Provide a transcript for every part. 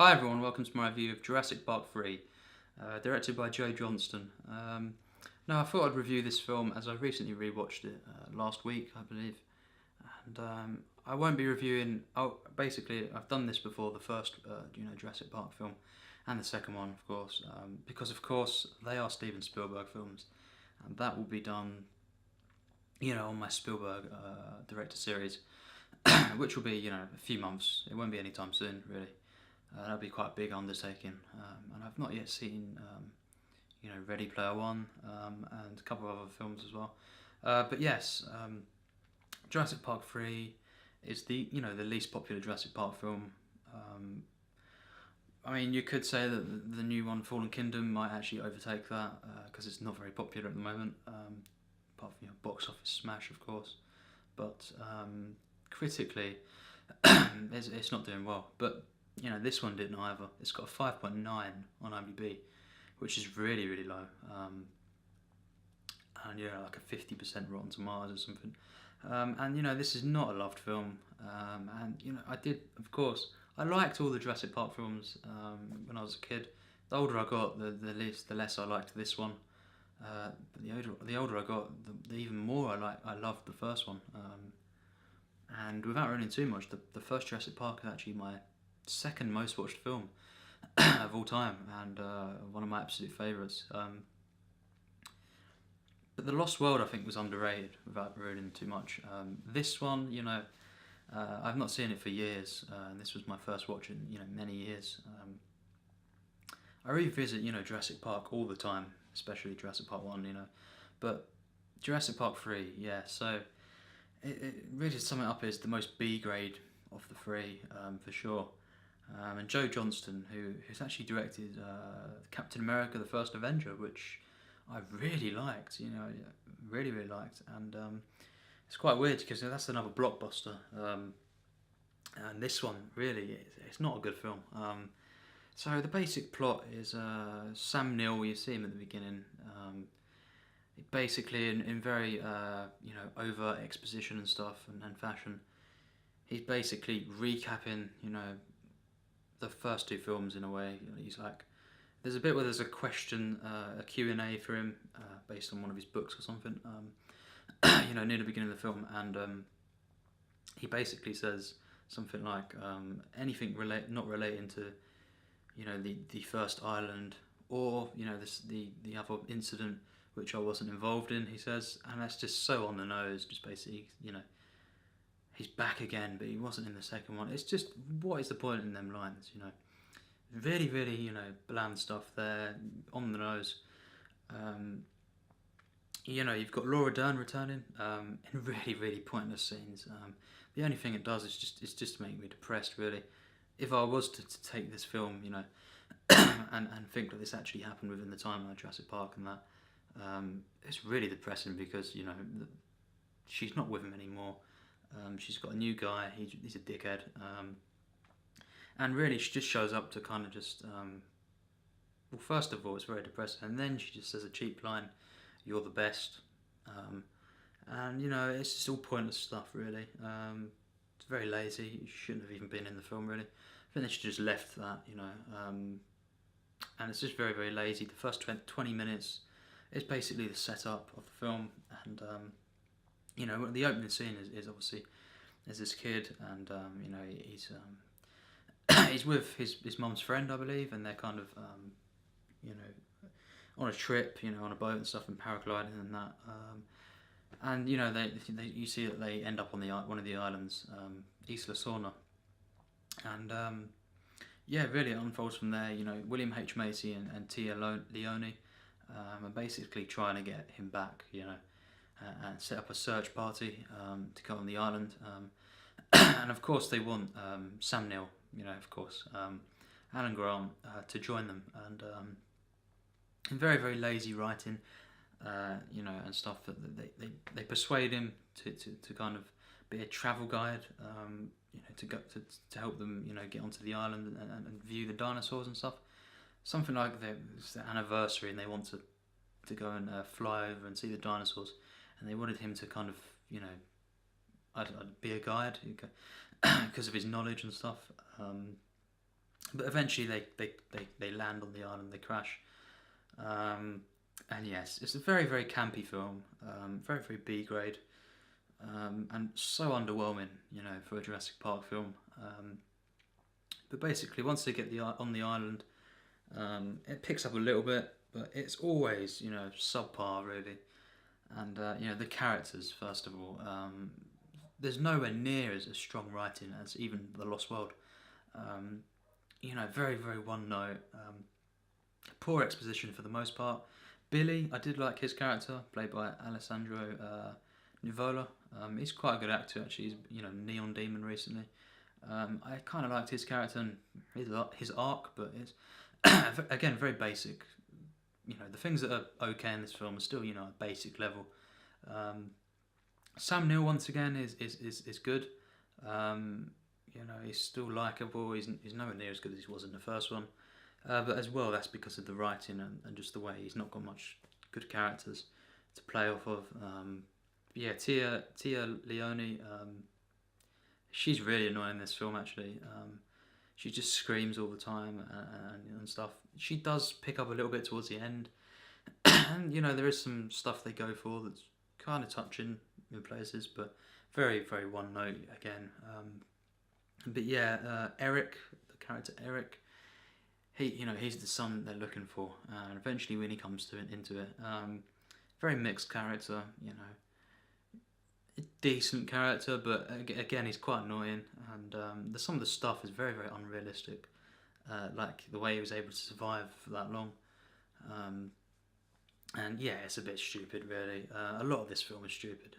Hi everyone, welcome to my review of Jurassic Park 3, directed by Joe Johnston. Now I thought I'd review this film as I recently rewatched it last week, I believe, and I won't be reviewing. Basically, I've done this before, the first, Jurassic Park film, and the second one, of course, because of course they are Steven Spielberg films, and that will be done, on my Spielberg director series, which will be, a few months. It won't be anytime soon, really. That'll be quite a big undertaking, and I've not yet seen, Ready Player One, and a couple of other films as well. But yes, Jurassic Park 3 is the least popular Jurassic Park film. I mean, you could say that the new one, Fallen Kingdom, might actually overtake that because it's not very popular at the moment. Apart from box office smash, of course, but critically, it's not doing well. But this one didn't either. It's got a 5.9 on IMDb, which is really, really low. And like a 50% Rotten Tomatoes or something. And this is not a loved film. And I did, of course, I liked all the Jurassic Park films when I was a kid. The older I got, the less I liked this one. But the older I got, the even more I loved the first one. And without ruining too much, the first Jurassic Park is actually my second most watched film of all time, and one of my absolute favourites. But The Lost World, I think, was underrated without ruining too much. This one, I've not seen it for years, and this was my first watch in many years. I revisit Jurassic Park all the time, especially Jurassic Park 1, but Jurassic Park 3, yeah. So it really, to sum it up, is the most B grade of the three, for sure. And Joe Johnston, who's actually directed Captain America: The First Avenger, which I really liked, really, really liked. And it's quite weird because that's another blockbuster. And this one, really, it's not a good film. So the basic plot is Sam Neill, you see him at the beginning, basically in very, overt exposition and stuff and fashion. He's basically recapping, the first two films in a way. He's like, there's a bit where there's a question, a Q&A for him, based on one of his books or something, near the beginning of the film, and he basically says something like, anything not relating to, the first island, or the other incident which I wasn't involved in, he says, and that's just so on the nose. Just basically, he's back again, but he wasn't in the second one. It's just, what is the point in them lines, Really, really, bland stuff there, on the nose. You've got Laura Dern returning, in really, really pointless scenes. The only thing it does is just to make me depressed, really. If I was to take this film, and think that this actually happened within the timeline of Jurassic Park and that, it's really depressing because, she's not with him anymore. She's got a new guy, he's a dickhead. And really she just shows up to kind of just, well, first of all, it's very depressing, and then she just says a cheap line, "You're the best." And, it's just all pointless stuff, really. It's very lazy. It shouldn't have even been in the film, really. I think they should have just left that, and it's just very, very lazy. The first 20 minutes is basically the setup of the film, and, the opening scene is obviously there's this kid, and he's with his mum's friend, I believe, and they're kind of on a trip, on a boat and stuff, and paragliding and that, and they you see that they end up on one of the islands, Isla Sorna, and really it unfolds from there. William H. Macy and Tia Leoni are basically trying to get him back, and set up a search party to go on the island. And of course they want Sam Neill, of course, Alan Grant, to join them. And very, very lazy writing, and stuff. That they persuade him to kind of be a travel guide, to help them, get onto the island and view the dinosaurs and stuff. Something like it's their anniversary, and they want to go and fly over and see the dinosaurs, and they wanted him to kind of, I'd be a guide because of his knowledge and stuff. But eventually they land on the island, they crash. And yes, it's a very, very campy film, very, very B grade, and so underwhelming, for a Jurassic Park film. But basically, once they get on the island, it picks up a little bit, but it's always, subpar really. And the characters, first of all, there's nowhere near as strong writing as even The Lost World. Very, very one note. Poor exposition for the most part. Billy, I did like his character, played by Alessandro Nivola. He's quite a good actor actually. He's Neon Demon recently. I kind of liked his character and his arc, but it's again very basic. The things that are okay in this film are still a basic level. Sam Neill once again is good. He's still likable. He's nowhere near as good as he was in the first one. But as well, that's because of the writing and just the way he's not got much good characters to play off of. Tia Leoni, she's really annoying in this film actually. She just screams all the time and stuff. She does pick up a little bit towards the end. And, there is some stuff they go for that's kind of touching in places, but very, very one note again. But yeah, Eric, the character Eric, he's the son they're looking for, and eventually when he comes into it, very mixed character, decent character, but again he's quite annoying, and some of the stuff is very, very unrealistic, like the way he was able to survive for that long, and yeah, it's a bit stupid really. A lot of this film is stupid.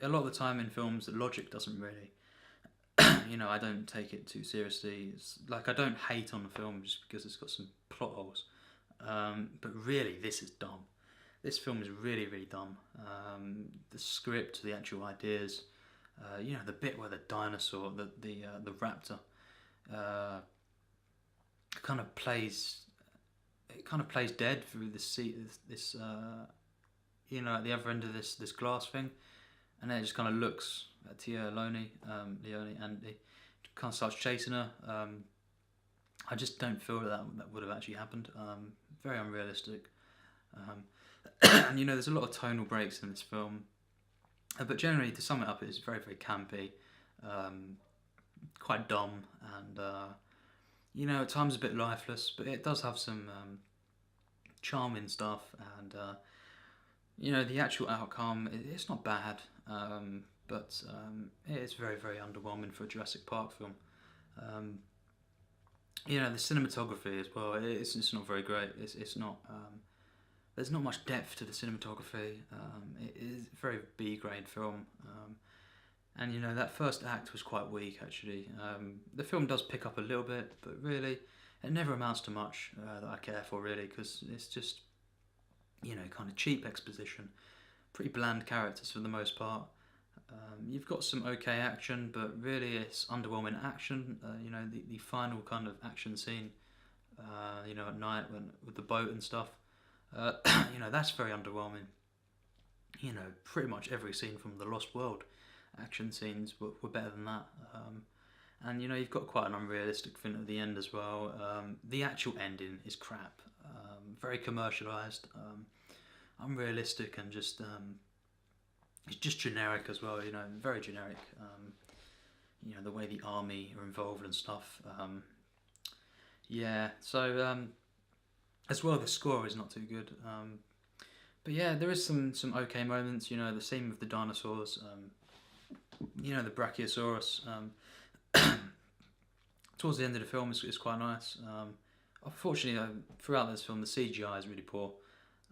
A lot of the time in films, the logic doesn't really. I don't take it too seriously. It's like I don't hate on the film just because it's got some plot holes. But really, this is dumb. This film is really, really dumb. The script, the actual ideas, the bit where the dinosaur, the raptor, kind of plays dead through this at the other end of this glass thing, and then it just kind of looks at Tia Leoni, and it kind of starts chasing her. I just don't feel that would have actually happened. Very unrealistic. And there's a lot of tonal breaks in this film, but generally, to sum it up, it's very, very campy, quite dumb, and at times a bit lifeless, but it does have some charming stuff, and the actual outcome, it's not bad, but it's very, very underwhelming for a Jurassic Park film. The cinematography as well, it's not very great. It's not. There's not much depth to the cinematography. It is a very B grade film, and that first act was quite weak actually. The film does pick up a little bit, but really, it never amounts to much that I care for really, because it's just kind of cheap exposition, pretty bland characters for the most part. You've got some okay action, but really it's underwhelming action. The final kind of action scene, at night with the boat and stuff. That's very underwhelming. Pretty much every scene from The Lost World action scenes were better than that. And you've got quite an unrealistic thing at the end as well. The actual ending is crap. Very commercialised, unrealistic, and just it's just generic as well. Very generic. The way the army are involved and stuff. So as well, the score is not too good. But yeah, there is some okay moments. The scene with the dinosaurs. The Brachiosaurus. Towards the end of the film is quite nice. Unfortunately, throughout this film, the CGI is really poor.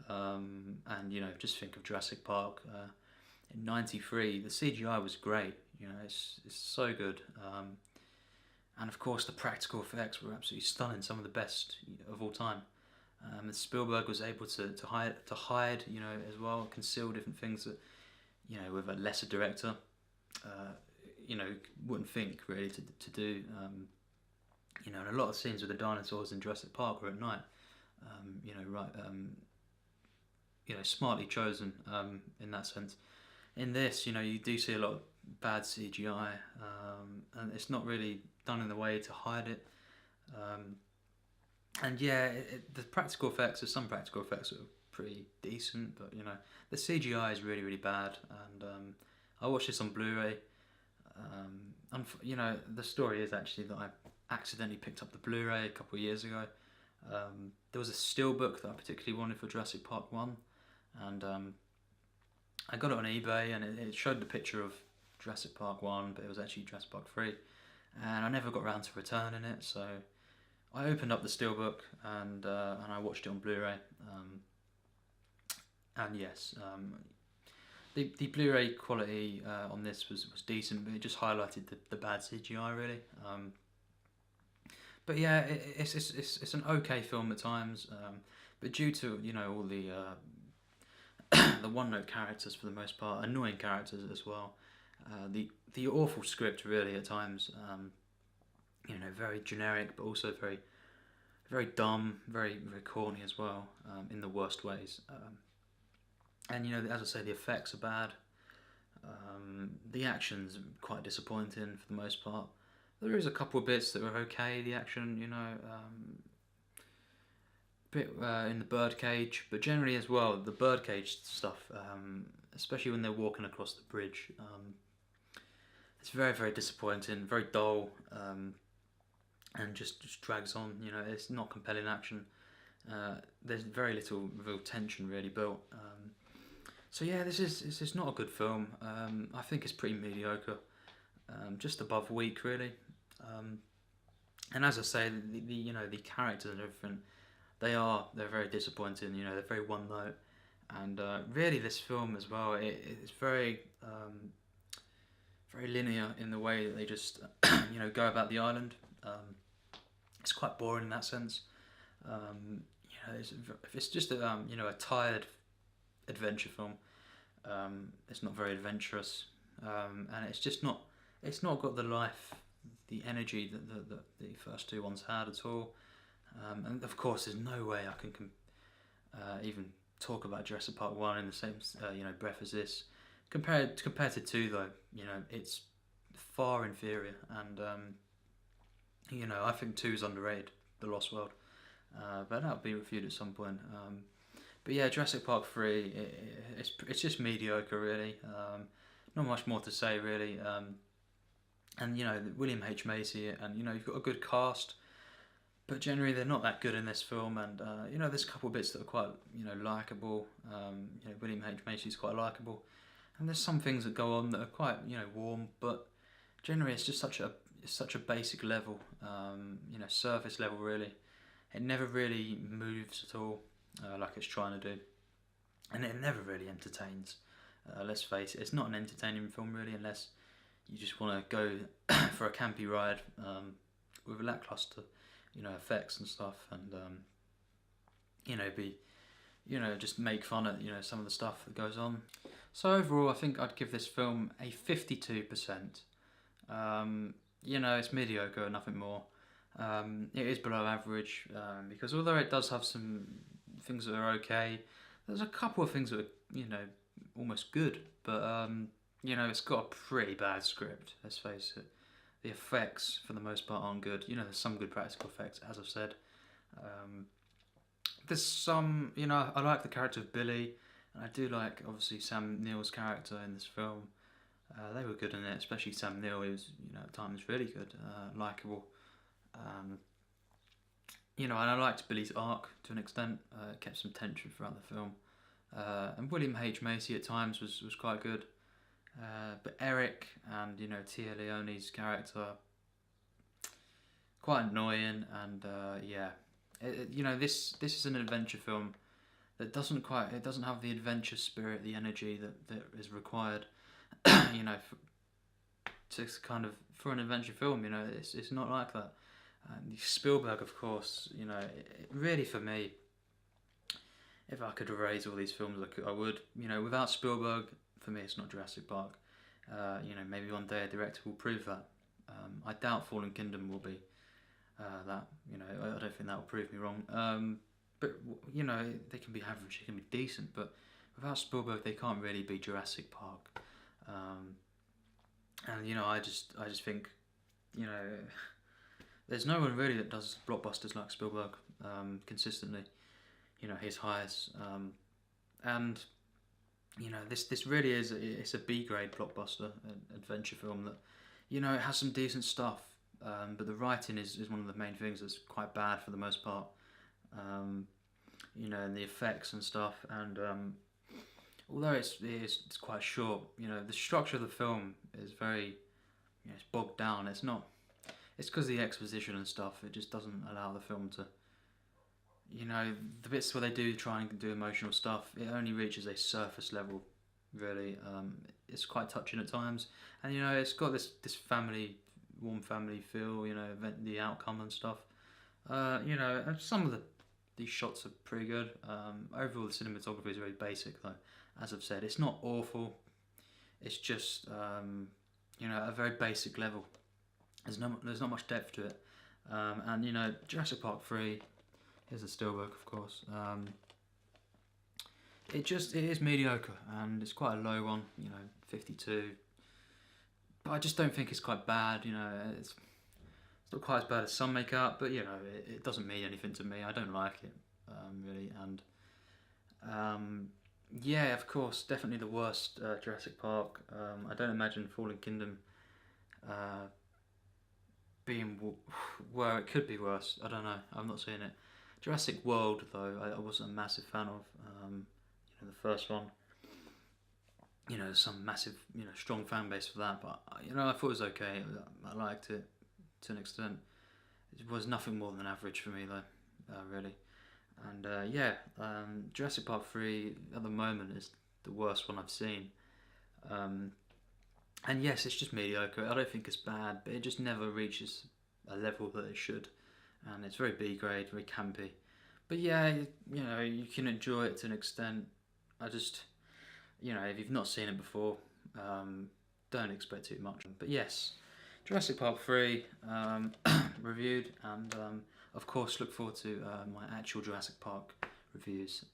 And just think of Jurassic Park. In '93, the CGI was great. It's so good. And of course, the practical effects were absolutely stunning. Some of the best of all time. And Spielberg was able to hide, as well, conceal different things that, with a lesser director, wouldn't think really to do. And a lot of scenes with the dinosaurs in Jurassic Park were at night. Smartly chosen in that sense. In this, you do see a lot of bad CGI, and it's not really done in the way to hide it. And yeah, the practical effects, there's some practical effects that are pretty decent, but you know, the CGI is really, really bad. And I watched this on Blu-ray. You know, the story is actually that I accidentally picked up the Blu-ray a couple of years ago. There was a steelbook that I particularly wanted for Jurassic Park 1, and I got it on eBay, and it showed the picture of Jurassic Park 1, but it was actually Jurassic Park 3, and I never got around to returning it, so I opened up the steelbook and I watched it on Blu-ray, and yes, the Blu-ray quality on this was decent, but it just highlighted the bad CGI really. But yeah, it's an okay film at times, but due to, you know, all the the one-note characters for the most part, annoying characters as well, the awful script really at times, you know, very generic, but also very very dumb, very corny as well, in the worst ways. And you know, as I say, the effects are bad. The action's quite disappointing for the most part. There is a couple of bits that were okay. The action, you know, bit in the birdcage, but generally as well, the birdcage stuff, especially when they're walking across the bridge, it's very very disappointing, very dull, and just drags on. You know, it's not compelling action. There's very little real tension really built. So yeah, this is not a good film. I think it's pretty mediocre, just above weak really. And as I say, the you know, the characters and everything, they're very disappointing. You know, they're very one note, and really this film as well, it's very very linear in the way that they just you know, go about the island. It's quite boring in that sense. You know, it's just a you know, a tired adventure film. It's not very adventurous, and it's not got the life, the energy that the first two ones had at all. And of course, there's no way I can even talk about Jurassic Park 1 in the same you know, breath as this. Compared to 2 though, you know, it's far inferior, and you know, I think 2 is underrated, The Lost World, but that'll be reviewed at some point. But yeah, Jurassic Park 3, it's just mediocre really. Not much more to say really. And you know, William H. Macy, and you know, you've got a good cast, but generally they're not that good in this film. And you know, there's a couple of bits that are quite, you know, likable. You know, William H. Macy's quite likable, and there's some things that go on that are quite, you know, warm. But generally, it's just such a basic level, you know, surface level really. It never really moves at all, like it's trying to do, and it never really entertains. Let's face it, it's not an entertaining film really, unless you just want to go for a campy ride with lackluster, you know, effects and stuff, and you know, just make fun of, you know, some of the stuff that goes on. So overall, I think I'd give this film a 52%. You know, it's mediocre, nothing more. It is below average, because although it does have some things that are okay, there's a couple of things that are, you know, almost good, but you know, it's got a pretty bad script, let's face it. The effects, for the most part, aren't good. You know, there's some good practical effects, as I've said. There's some, you know, I like the character of Billy, and I do like, obviously, Sam Neill's character in this film. They were good in it, especially Sam Neill. He was, you know, at times really good, likeable. You know, and I liked Billy's arc to an extent. It kept some tension throughout the film. And William H. Macy at times was quite good. But Eric and, you know, Tia Leoni's character, quite annoying, and yeah, you know, this is an adventure film that doesn't have the adventure spirit, the energy that is required, you know, for an adventure film. You know, it's not like that. Spielberg, of course, you know, really for me, if I could erase all these films, I would. You know, without Spielberg, for me, it's not Jurassic Park. You know, maybe one day a director will prove that. I doubt Fallen Kingdom will be that. You know, I don't think that will prove me wrong. But you know, they can be average, they can be decent, but without Spielberg, they can't really be Jurassic Park. And I just think, you know, there's no one really that does blockbusters like Spielberg consistently. His highs, and this really is it's a B grade blockbuster, an adventure film that, it has some decent stuff, but the writing is one of the main things that's quite bad for the most part. And the effects and stuff, and although it's quite short, the structure of the film is very, it's bogged down. It's not. It's because of the exposition and stuff. It just doesn't allow the film to. The bits where they do try and do emotional stuff, it only reaches a surface level, really. It's quite touching at times, and it's got this warm family feel. The outcome and stuff. And some of these shots are pretty good. Overall, the cinematography is very basic, though. As I've said, it's not awful. It's just at a very basic level. There's not much depth to it, and Jurassic Park 3. Here's the Spielberg, of course. It is mediocre, and it's quite a low one. 52. But I just don't think it's quite bad. It's not quite as bad as some make out, but it doesn't mean anything to me. I don't like it really, and yeah, of course, definitely the worst Jurassic Park. I don't imagine Fallen Kingdom being where it could be worse. I don't know. I'm not seeing it. Jurassic World, though, I wasn't a massive fan of. The first one. There's some massive, strong fan base for that, but I thought it was okay. I liked it to an extent. It was nothing more than average for me, though, really. And Jurassic Park 3 at the moment is the worst one I've seen. And yes, it's just mediocre. I don't think it's bad, but it just never reaches a level that it should. And it's very B grade, very campy. But yeah, you can enjoy it to an extent. I just, if you've not seen it before, don't expect too much. But yes, Jurassic Park 3 reviewed, and of course look forward to my actual Jurassic Park reviews.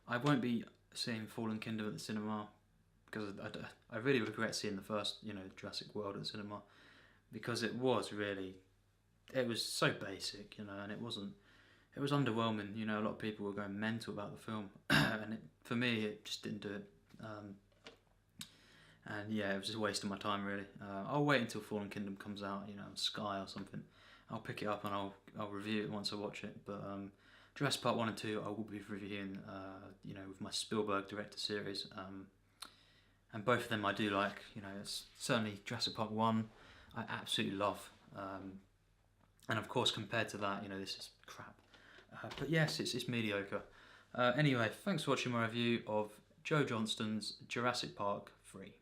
I won't be seeing Fallen Kingdom at the cinema because I really regret seeing the first, Jurassic World at the cinema, because it was so basic, and it was underwhelming. A lot of people were going mental about the film, and for me, it just didn't do it. And yeah, it was just wasting my time, really. I'll wait until Fallen Kingdom comes out, on Sky or something. I'll pick it up and I'll review it once I watch it. But Jurassic Park 1 and 2, I will be reviewing, with my Spielberg director series. And both of them I do like. It's certainly Jurassic Park 1, I absolutely love. And of course, compared to that, this is crap. But yes, it's mediocre. Anyway, thanks for watching my review of Joe Johnston's Jurassic Park 3.